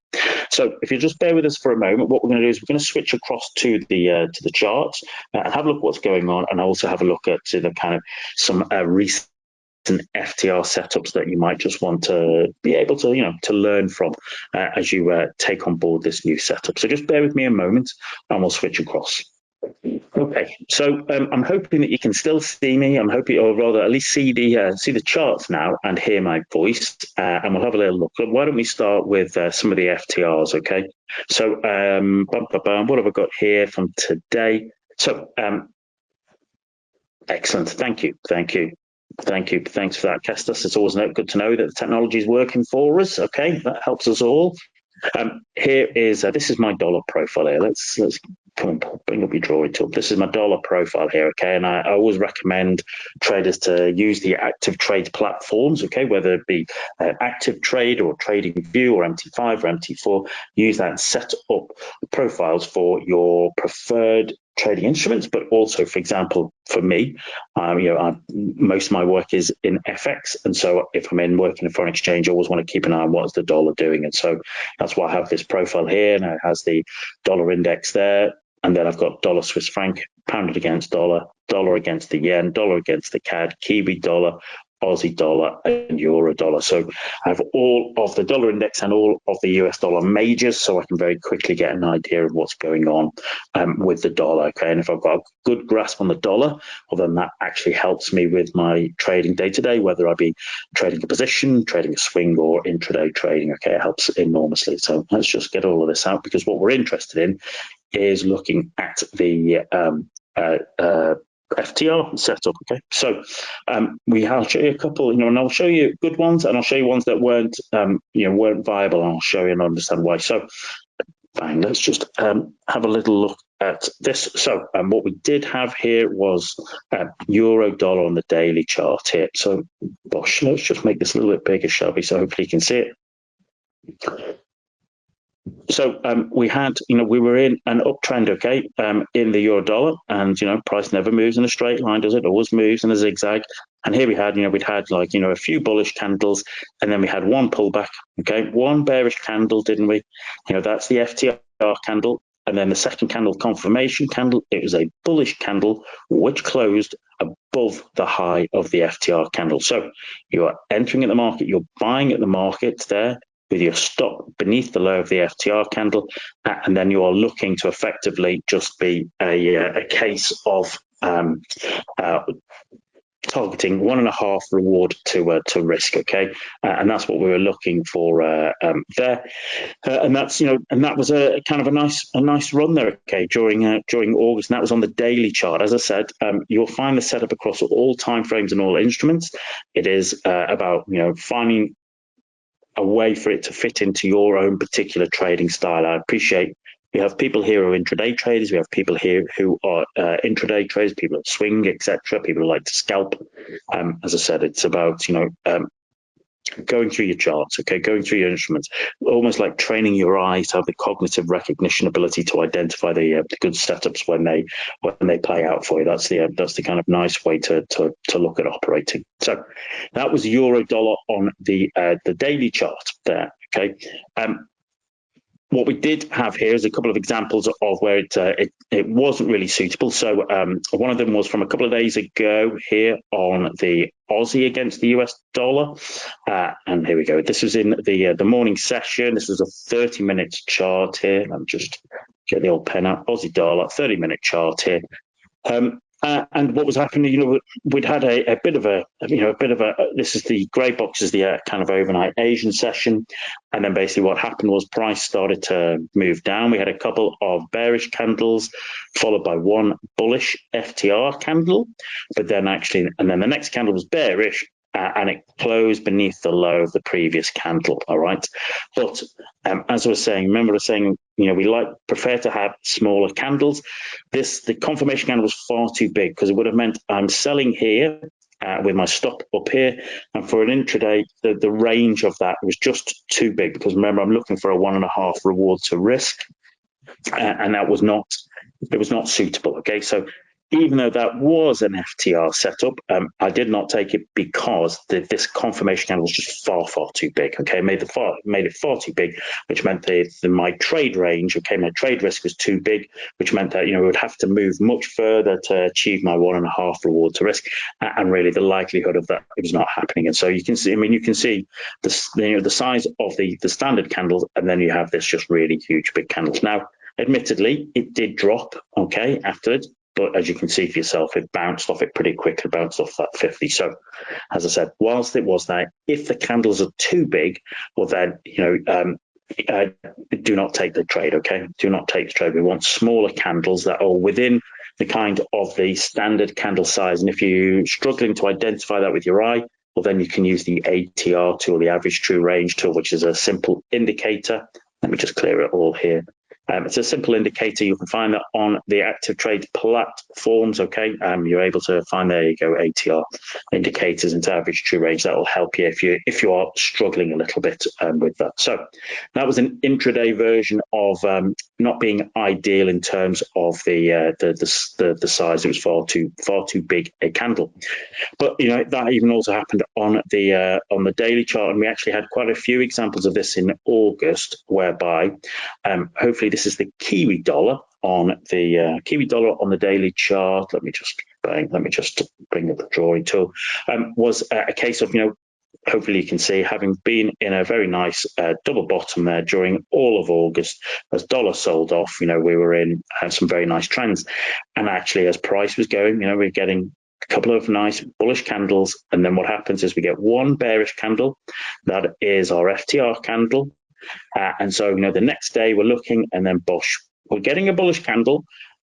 So if you just bear with us for a moment, what we're going to do is we're going to switch across to the charts and have a look at what's going on, and also have a look at the kind of some recent FTR setups that you might just want to be able to to learn from as you take on board this new setup. So just bear with me a moment, and we'll switch across. Okay, so I'm hoping that you can still see me. I'm hoping, or rather, at least see the charts now and hear my voice. And we'll have a little look. Why don't we start with some of the FTRs? Okay, so what have I got here from today? So excellent. Thank you. Thanks for that, Kestis. It's always good to know that the technology is working for us. Okay, that helps us all. Here is this is my dollar profile here. Let's come on, bring up your drawing tool. This is my dollar profile here. Okay, and I always recommend traders to use the ActivTrades platforms. Okay, whether it be ActivTrade or TradingView or MT5 or MT4, use that and set up profiles for your preferred trading instruments, but also, for example, for me, most of my work is in FX, and so if I'm working in foreign exchange, I always want to keep an eye on what's the dollar doing, and so that's why I have this profile here, and it has the dollar index there, and then I've got dollar Swiss franc, pounded against dollar, dollar against the yen, dollar against the CAD, Kiwi dollar, Aussie dollar, and euro dollar. So I have all of the dollar index and all of the US dollar majors, so I can very quickly get an idea of what's going on with the dollar. Okay, and if I've got a good grasp on the dollar, well, then that actually helps me with my trading day to day, whether I be trading a position, trading a swing, or intraday trading. Okay, it helps enormously. So let's just get all of this out, because what we're interested in is looking at the FTR setup. Okay, so I'll show you a couple, and I'll show you good ones, and I'll show you ones that weren't viable, and I'll show you and understand why. So fine, let's just have a little look at this. So what we did have here was euro dollar on the daily chart here. So let's just make this a little bit bigger, shall we? So hopefully you can see it. So we had, we were in an uptrend, okay, in the euro dollar, and price never moves in a straight line, does it? Always moves in a zigzag. And here we had, we'd had a few bullish candles, and then we had one pullback, okay, one bearish candle, didn't we? That's the FTR candle, and then the second candle, confirmation candle. It was a bullish candle which closed above the high of the FTR candle. So you are entering at the market, you're buying at the market there, with your stop beneath the low of the FTR candle, and then you are looking to effectively just be a case of targeting 1.5 reward to risk, okay, and that's what we were looking for there, and that's and that was a kind of a nice run there, okay, during August, and that was on the daily chart. As I said, you'll find the setup across all time frames and all instruments. It is about finding a way for it to fit into your own particular trading style. I appreciate we have people here who are intraday traders. We have people here who are intraday traders, people that swing, etc. People who like to scalp. As I said, it's about going through your charts, okay, going through your instruments, almost like training your eyes to have the cognitive recognition ability to identify the good setups when they play out for you. That's the kind of nice way to look at operating. So that was euro dollar on the daily chart there, okay. What we did have here is a couple of examples of where it wasn't really suitable. So one of them was from a couple of days ago here on the Aussie against the US dollar. And here we go. This was in the morning session. This was a 30-minute chart here. Let me just get the old pen out. Aussie dollar, 30-minute chart here. And what was happening, we'd had a bit of a, this is the grey box is the kind of overnight Asian session. And then basically what happened was price started to move down. We had a couple of bearish candles followed by one bullish FTR candle. But then and then the next candle was bearish. And it closed beneath the low of the previous candle. All right. But as I was saying, remember I was saying, we prefer to have smaller candles. The confirmation candle was far too big because it would have meant I'm selling here with my stop up here. And for an intraday, the range of that was just too big because remember, I'm looking for a 1.5 reward to risk. And it was not suitable. Okay. So even though that was an FTR setup, I did not take it because this confirmation candle was just far too big. Okay, made it far too big, which meant my trade range, my trade risk was too big, which meant that we would have to move much further to achieve my 1.5 reward to risk, and really the likelihood of that was not happening. And so you can see, the size of the standard candles, and then you have this just really huge big candles. Now, admittedly, it did drop afterwards. But as you can see for yourself, it bounced off it pretty quick. It bounced off that 50. So, as I said, whilst it was there, if the candles are too big, well, then, do not take the trade, okay? Do not take the trade. We want smaller candles that are within the kind of the standard candle size. And if you're struggling to identify that with your eye, well, then you can use the ATR tool, the average true range tool, which is a simple indicator. Let me just clear it all here. It's a simple indicator. You can find that on the ActivTrades platforms. Okay, you're able to find, there you go, ATR indicators into average true range. That will help you if you are struggling a little bit with that. So that was an intraday version of not being ideal in terms of the size. It was far too big a candle. But that even also happened on the daily chart, and we actually had quite a few examples of this in August, whereby hopefully this is the Kiwi dollar on the daily chart. Let me just bring up the drawing tool. Was a case of hopefully you can see, having been in a very nice double bottom there during all of August, as dollar sold off, we were in some very nice trends. And actually, as price was going, we're getting a couple of nice bullish candles. And then what happens is we get one bearish candle. That is our FTR candle. And so, the next day we're looking, and then we're getting a bullish candle,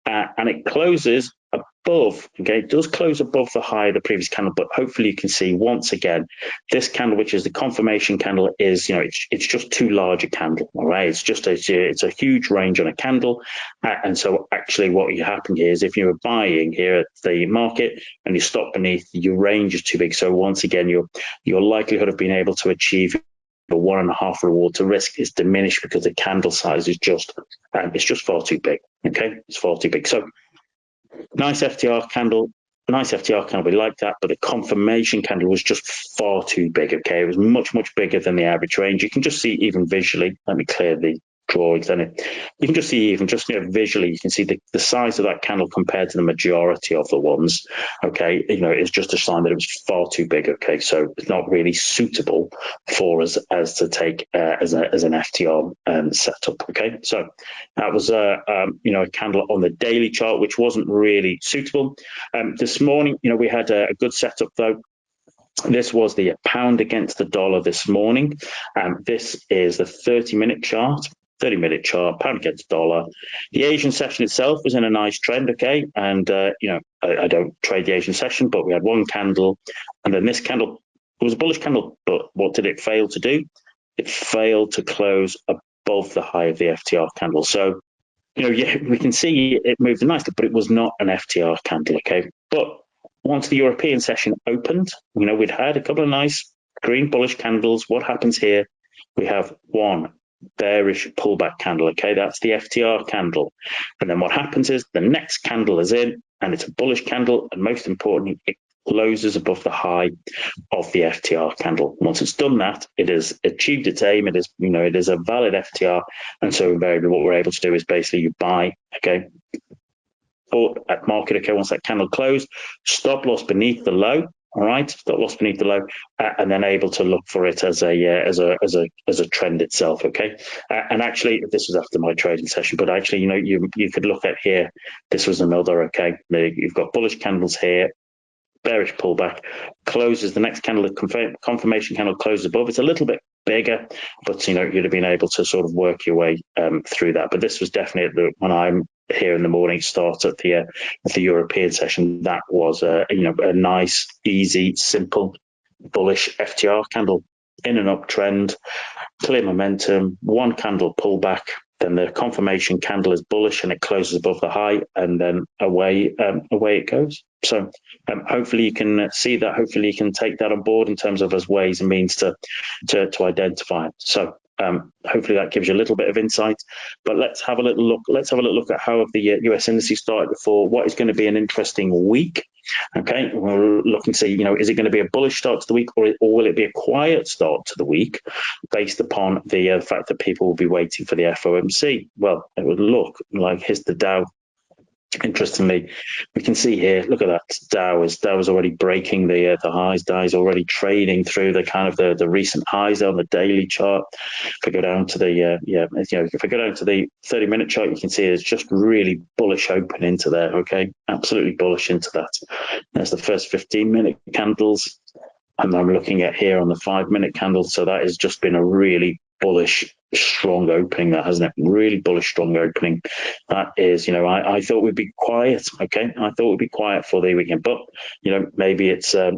and it closes above. Okay, it does close above the high of the previous candle, but hopefully you can see once again this candle, which is the confirmation candle, is it's just too large a candle. All right, it's a huge range on a candle, and so actually what happened here is if you were buying here at the market and you stop beneath, your range is too big. So once again, your likelihood of being able to achieve the 1.5 reward to risk is diminished because the candle size is just far too big. Okay, it's far too big. So nice FTR candle, we like that, but the confirmation candle was just far too big. Okay, it was much bigger than the average range. You can just see even visually. Let me clear the drawings. Then you can just see visually, you can see the size of that candle compared to the majority of the ones. Okay, it's just a sign that it was far too big. Okay, so it's not really suitable for us as to take as an FTR setup. Okay, so that was a candle on the daily chart which wasn't really suitable. This morning, we had a good setup though. This was the pound against the dollar this morning. This is the 30-minute chart. 30-minute chart, pound against dollar. The Asian session itself was in a nice trend, okay? And, I don't trade the Asian session, but we had one candle. And then this candle, it was a bullish candle, but what did it fail to do? It failed to close above the high of the FTR candle. So, we can see it moved nicely, but it was not an FTR candle, okay? But once the European session opened, we'd had a couple of nice green bullish candles. What happens here? We have one bearish pullback candle. Okay, that's the FTR candle. And then what happens is the next candle is in, and it's a bullish candle. And most importantly, it closes above the high of the FTR candle. Once it's done that, it has achieved its aim. It is, it is a valid FTR, and so invariably what we're able to do is basically you buy, okay, or at market, okay, once that candle closed, stop loss beneath the low. All right, stop loss beneath the low, and then able to look for it as a trend itself. Okay, and actually, this was after my trading session, but actually, you could look at here. This was another. Okay, you've got bullish candles here, bearish pullback, closes the next candle, the confirmation candle closes above. It's a little bit bigger, but you'd have been able to sort of work your way through that. But this was definitely when I'm here in the morning start at the European session. That was a nice, easy, simple, bullish FTR candle in an uptrend, clear momentum, one candle pullback. Then the confirmation candle is bullish and it closes above the high, and then away it goes. So hopefully you can see that. Hopefully you can take that on board in terms of as ways and means to identify it. So hopefully that gives you a little bit of insight. But let's have a little look. Let's have a little look at how the US indices started for what is going to be an interesting week. Okay, we'll look and see, is it going to be a bullish start to the week, or will it be a quiet start to the week based upon the fact that people will be waiting for the FOMC? Well, it would look like here's the Dow. Interestingly, we can see here, look at that, Dow is already breaking the highs. Dow is already trading through the kind of the recent highs on the daily chart. If I go down to the if I go down to the 30-minute chart, you can see it's just really bullish open into there. Okay, absolutely bullish into that. There's the first 15-minute candles, and I'm looking at here on the 5-minute candle. So that has just been a really bullish, strong opening, that hasn't it? Really bullish, strong opening. That is, I thought we'd be quiet. Okay, I thought we'd be quiet for the weekend, but maybe it's a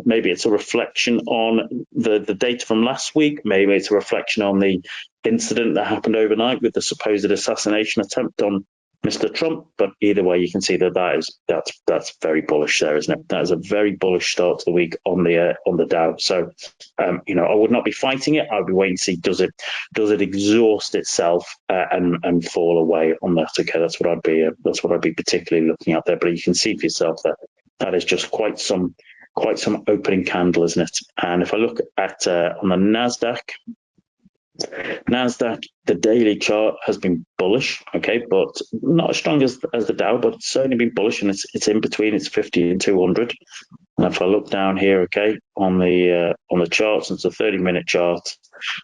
reflection on the data from last week. Maybe it's a reflection on the incident that happened overnight with the supposed assassination attempt on Mr. Trump. But either way, you can see that's very bullish there, isn't it? That is a very bullish start to the week on the Dow. So I would not be fighting it. I'd be waiting to see does it exhaust itself and fall away on that. Okay, that's what I'd be particularly looking at there. But you can see for yourself that is just quite some opening candle, isn't it? And if I look at on the Nasdaq, the daily chart has been bullish, okay, but not as strong as the Dow, but it's certainly been bullish, and it's in between. It's 50 and 200. And if I look down here, okay, on the charts, it's a 30-minute chart.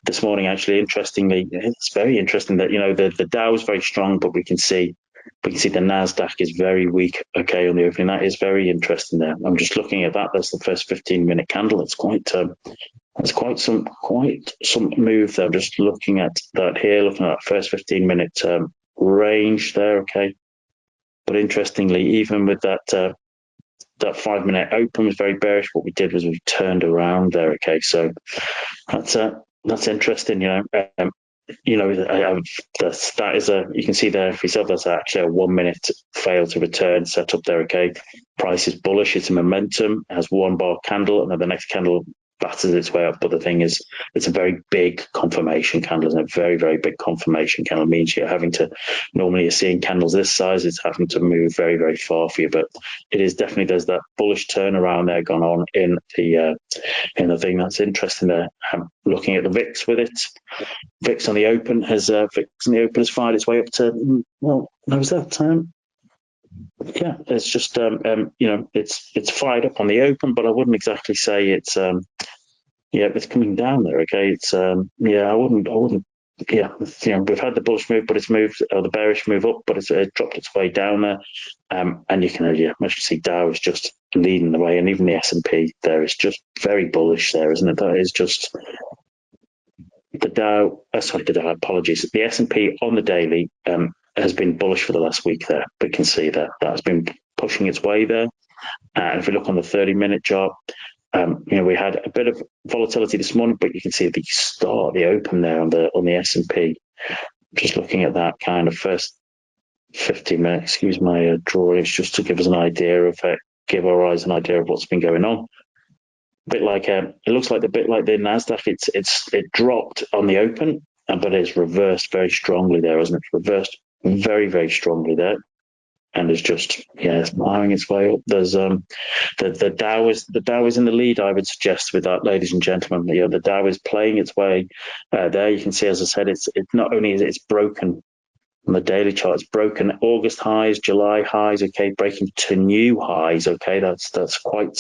This morning, actually, interestingly, it's very interesting that the Dow is very strong, but we can see the Nasdaq is very weak. Okay, on the opening, that is very interesting there. I'm just looking at that. That's the first 15-minute candle. It's quite some move there. I'm just looking at that here, looking at that first 15-minute range there. Okay, but interestingly, even with that 5-minute open was very bearish. What we did was we turned around there. Okay, so that's interesting. That is you can see there for yourself. That's actually a 1-minute fail to return set up there. Okay, price is bullish. It's a momentum. It has one bar candle, and then the next candle batters its way up. But the thing is, it's a very big confirmation candle, and a very, very big confirmation candle means you're having to, normally you're seeing candles this size, it's having to move very, very far for you. But it is definitely, there's that bullish turnaround there gone on in the thing. That's interesting there. Looking at the VIX with it, VIX on the open has fired its way up to, well, what was that? Yeah, it's just it's fired up on the open, but I wouldn't exactly say it's it's coming down there. Okay, it's I wouldn't we've had the bullish move, but it's moved, or the bearish move up, but it's dropped its way down there, and you can actually see Dow is just leading the way, and even the S&P there is just very bullish there, isn't it? That is just the Dow. Apologies, the S&P on the daily has been bullish for the last week there. We can see that has been pushing its way there. And if we look on the 30-minute chart, we had a bit of volatility this morning, but you can see the open there on the S&P. Just looking at that kind of first 15 minutes, excuse my drawings, just to give us an idea of give our eyes an idea of what's been going on. A bit like it looks like the Nasdaq. It dropped on the open, but it's reversed very strongly there, isn't it? Reversed very, very strongly there. and is just it's plowing its way up. There's the Dow is in the lead, I would suggest, with that, ladies and gentlemen. The Dow is playing its way there. You can see, as I said, it's not only is it's broken on the daily chart, it's broken August highs, July highs, okay, breaking to new highs, okay. That's quite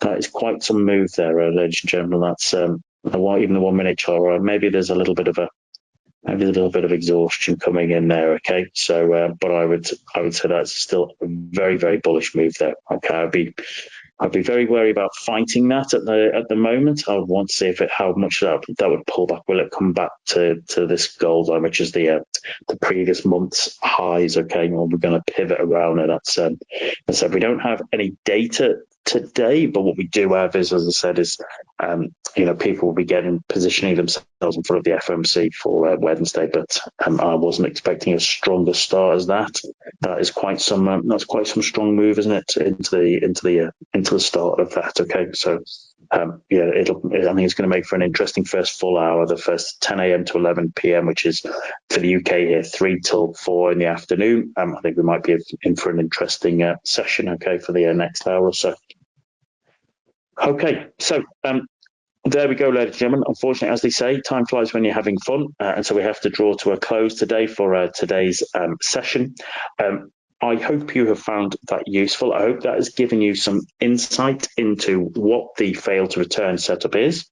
that is quite some move there, ladies and gentlemen. That's even the 1 minute chart, or maybe there's a little bit of exhaustion coming in there, okay. So but I would say that's still a very, very bullish move there, okay. I'd be very wary about fighting that at the moment. I would want to see how much that would pull back. Will it come back to this gold line, which is the previous month's highs? Okay, or we're going to pivot around, and that's as I said, we don't have any data today, but what we do have is, as I said, is people will be positioning themselves in front of the FOMC for Wednesday. But I wasn't expecting a stronger start as that. That is quite some. That's quite some strong move, isn't it? Into the start of that. Okay, so I think it's going to make for an interesting first full hour, the first 10 a.m. to 11 p.m., which is for the UK here 3 till 4 in the afternoon. I think we might be in for an interesting session. Okay, for the next hour or so. Okay, so there we go, ladies and gentlemen. Unfortunately, as they say, time flies when you're having fun, and so we have to draw to a close today for today's session. I hope you have found that useful. I hope that has given you some insight into what the fail to return setup is,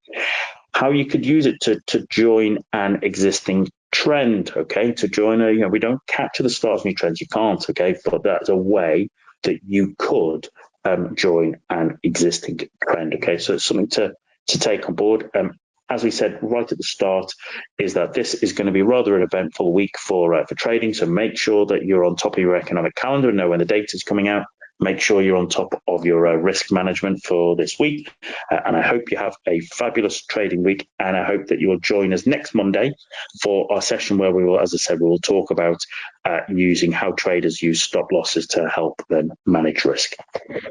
how you could use it to join an existing trend, okay? To join we don't capture the start of new trends, you can't, okay? But that's a way that you could join an existing trend, okay? So it's something to take on board. As we said right at the start, is that this is going to be rather an eventful week for trading. So make sure that you're on top of your economic calendar and know when the data is coming out. Make sure you're on top of your risk management for this week. And I hope you have a fabulous trading week. And I hope that you will join us next Monday for our session where we will, as I said, we will talk about using how traders use stop losses to help them manage risk.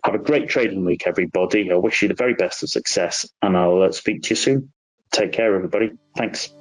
Have a great trading week, everybody. I wish you the very best of success, and I'll speak to you soon. Take care, everybody. Thanks.